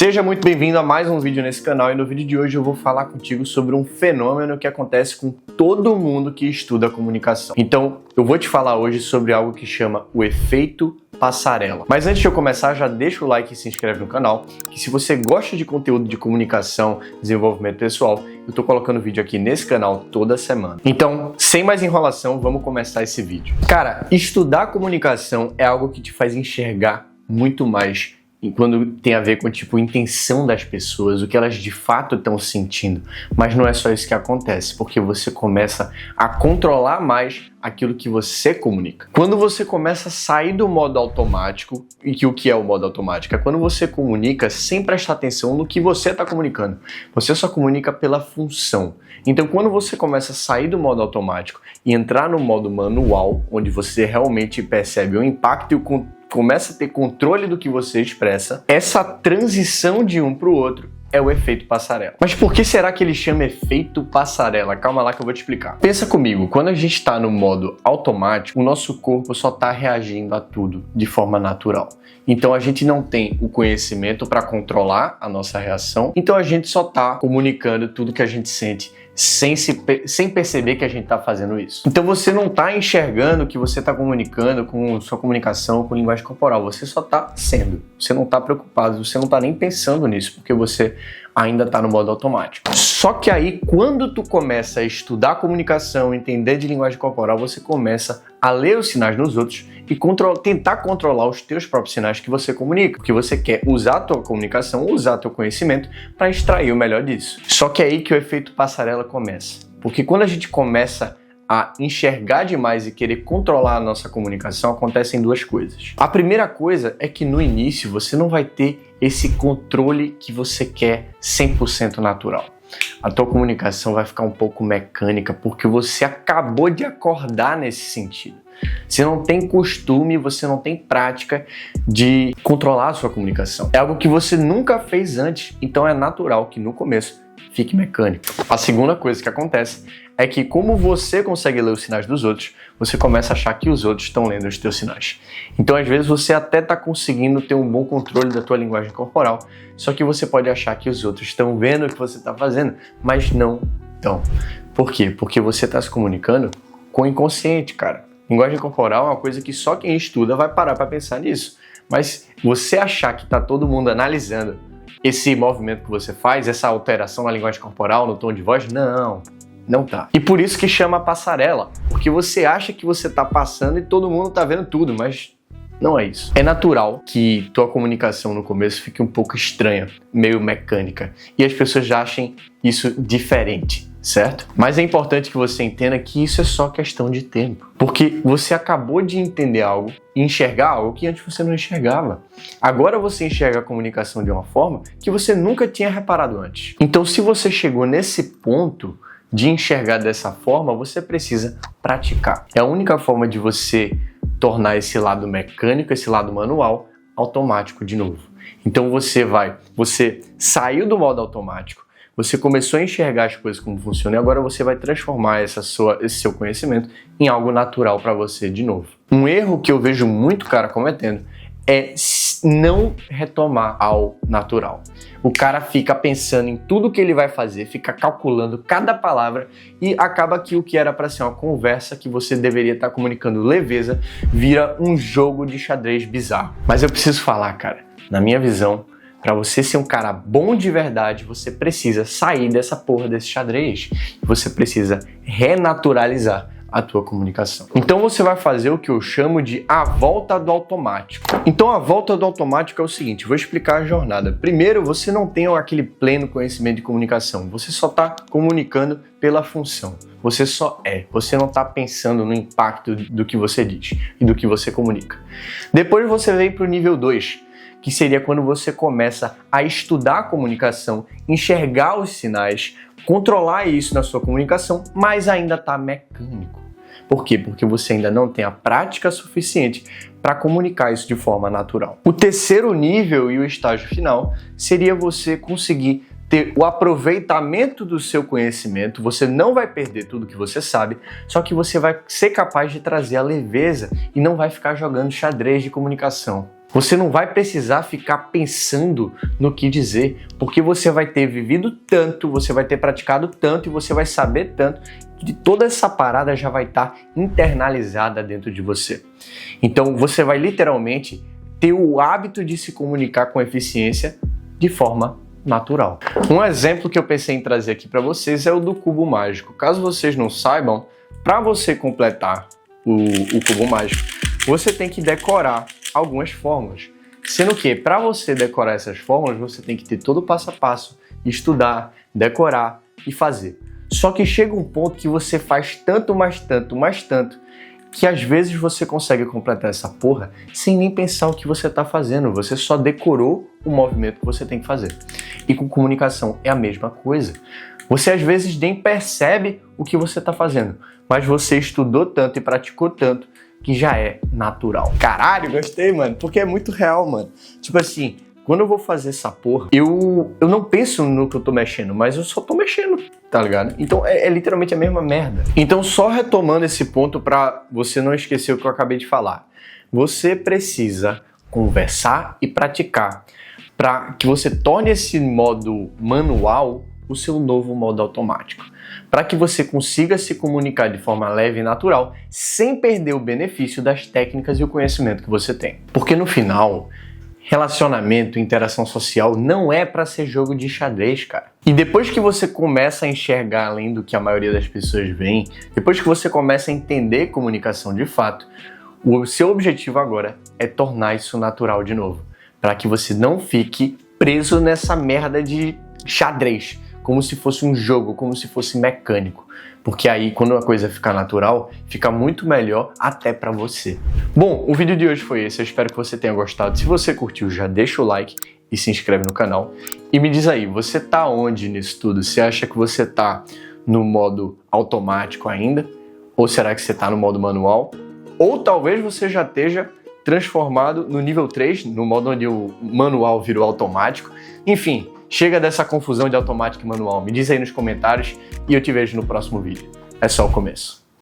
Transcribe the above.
Seja muito bem-vindo a mais um vídeo nesse canal e no vídeo de hoje eu vou falar contigo sobre um fenômeno que acontece com todo mundo que estuda comunicação. Então, eu vou te falar hoje sobre algo que chama o efeito passarela. Mas antes de eu começar, já deixa o like e se inscreve no canal, que se você gosta de conteúdo de comunicação, desenvolvimento pessoal, eu tô colocando vídeo aqui nesse canal toda semana. Então, sem mais enrolação, vamos começar esse vídeo. Cara, estudar comunicação é algo que te faz enxergar muito mais quando tem a ver com tipo intenção das pessoas, o que elas de fato estão sentindo. Mas não é só isso que acontece, porque você começa a controlar mais aquilo que você comunica. Quando você começa a sair do modo automático, e que o que é o modo automático? É quando você comunica sem prestar atenção no que você está comunicando. Você só comunica pela função. Então, quando você começa a sair do modo automático e entrar no modo manual, onde você realmente percebe o impacto e começa a ter controle do que você expressa, essa transição de um para o outro é o efeito passarela. Mas por que será que ele chama efeito passarela? Calma lá que eu vou te explicar. Pensa comigo, quando a gente está no modo automático, o nosso corpo só está reagindo a tudo de forma natural. Então a gente não tem o conhecimento para controlar a nossa reação, então a gente só está comunicando tudo que a gente sente sem perceber que a gente está fazendo isso. Então você não está enxergando o que você está comunicando com sua comunicação, com linguagem corporal. Você só está sendo. Você não está preocupado, você não está nem pensando nisso, porque você ainda está no modo automático. Só que aí, quando tu começa a estudar comunicação, entender de linguagem corporal, você começa a ler os sinais nos outros e tentar controlar os teus próprios sinais que você comunica, porque você quer usar a tua comunicação, usar teu conhecimento para extrair o melhor disso. Só que é aí que o efeito passarela começa. Porque quando a gente começa a enxergar demais e querer controlar a nossa comunicação, acontecem duas coisas. A primeira coisa é que no início você não vai ter esse controle que você quer 100% natural. A tua comunicação vai ficar um pouco mecânica porque você acabou de acordar nesse sentido. Você não tem costume, você não tem prática de controlar a sua comunicação. É algo que você nunca fez antes, então é natural que no começo fique mecânico. A segunda coisa que acontece é que, como você consegue ler os sinais dos outros, você começa a achar que os outros estão lendo os teus sinais. Então, às vezes, você até está conseguindo ter um bom controle da tua linguagem corporal, só que você pode achar que os outros estão vendo o que você está fazendo, mas não estão. Por quê? Porque você está se comunicando com o inconsciente, cara. Linguagem corporal é uma coisa que só quem estuda vai parar para pensar nisso. Mas você achar que está todo mundo analisando esse movimento que você faz, essa alteração na linguagem corporal, no tom de voz, não tá. E por isso que chama passarela, porque você acha que você tá passando e todo mundo tá vendo tudo, mas não é isso. É natural que tua comunicação no começo fique um pouco estranha, meio mecânica, e as pessoas já achem isso diferente, certo? Mas é importante que você entenda que isso é só questão de tempo, porque você acabou de entender algo e enxergar algo que antes você não enxergava. Agora você enxerga a comunicação de uma forma que você nunca tinha reparado antes. Então, se você chegou nesse ponto de enxergar dessa forma, você precisa praticar. É a única forma de você tornar esse lado mecânico, esse lado manual, automático de novo. Então você saiu do modo automático, você começou a enxergar as coisas como funcionam e agora você vai transformar esse seu conhecimento em algo natural para você de novo. Um erro que eu vejo muito cara cometendo é não retomar ao natural. O cara fica pensando em tudo que ele vai fazer, fica calculando cada palavra e acaba que o que era para ser uma conversa que você deveria estar comunicando leveza, vira um jogo de xadrez bizarro. Mas eu preciso falar, cara, na minha visão, para você ser um cara bom de verdade, você precisa sair dessa porra desse xadrez. Você precisa renaturalizar a tua comunicação. Então você vai fazer o que eu chamo de a volta do automático. Então a volta do automático é o seguinte, vou explicar a jornada. Primeiro, você não tem aquele pleno conhecimento de comunicação, você só está comunicando pela função. Você só você não está pensando no impacto do que você diz e do que você comunica. Depois você vem para o nível 2, que seria quando você começa a estudar a comunicação, enxergar os sinais, controlar isso na sua comunicação, mas ainda está mecânico. Por quê? Porque você ainda não tem a prática suficiente para comunicar isso de forma natural. O terceiro nível e o estágio final seria você conseguir ter o aproveitamento do seu conhecimento, você não vai perder tudo que você sabe, só que você vai ser capaz de trazer a leveza e não vai ficar jogando xadrez de comunicação. Você não vai precisar ficar pensando no que dizer, porque você vai ter vivido tanto, você vai ter praticado tanto e você vai saber tanto que toda essa parada já vai estar internalizada dentro de você. Então você vai literalmente ter o hábito de se comunicar com eficiência de forma natural. Um exemplo que eu pensei em trazer aqui para vocês é o do cubo mágico. Caso vocês não saibam, para você completar o cubo mágico, você tem que decorar algumas fórmulas. Sendo que, para você decorar essas fórmulas, você tem que ter todo o passo a passo, estudar, decorar e fazer. Só que chega um ponto que você faz tanto, mais tanto, mais tanto, que às vezes você consegue completar essa porra sem nem pensar o que você está fazendo. Você só decorou o movimento que você tem que fazer. E com comunicação é a mesma coisa. Você às vezes nem percebe o que você está fazendo, mas você estudou tanto e praticou tanto que já é natural. Caralho, gostei, mano, porque é muito real, mano. Tipo assim, quando eu vou fazer essa porra, eu não penso no que eu tô mexendo, mas eu só tô mexendo, tá ligado? Então é literalmente a mesma merda. Então só retomando esse ponto pra você não esquecer o que eu acabei de falar. Você precisa conversar e praticar para que você torne esse modo manual o seu novo modo automático, para que você consiga se comunicar de forma leve e natural, sem perder o benefício das técnicas e o conhecimento que você tem. Porque no final, relacionamento, interação social não é para ser jogo de xadrez, cara. E depois que você começa a enxergar além do que a maioria das pessoas veem, depois que você começa a entender comunicação de fato, o seu objetivo agora é tornar isso natural de novo, para que você não fique preso nessa merda de xadrez, como se fosse um jogo, como se fosse mecânico. Porque aí, quando a coisa ficar natural, fica muito melhor até pra você. Bom, o vídeo de hoje foi esse. Eu espero que você tenha gostado. Se você curtiu, já deixa o like e se inscreve no canal. E me diz aí, você tá onde nisso tudo? Você acha que você tá no modo automático ainda? Ou será que você tá no modo manual? Ou talvez você já esteja transformado no nível 3, no modo onde o manual virou automático. Enfim, chega dessa confusão de automático e manual. Me diz aí nos comentários e eu te vejo no próximo vídeo. É só o começo.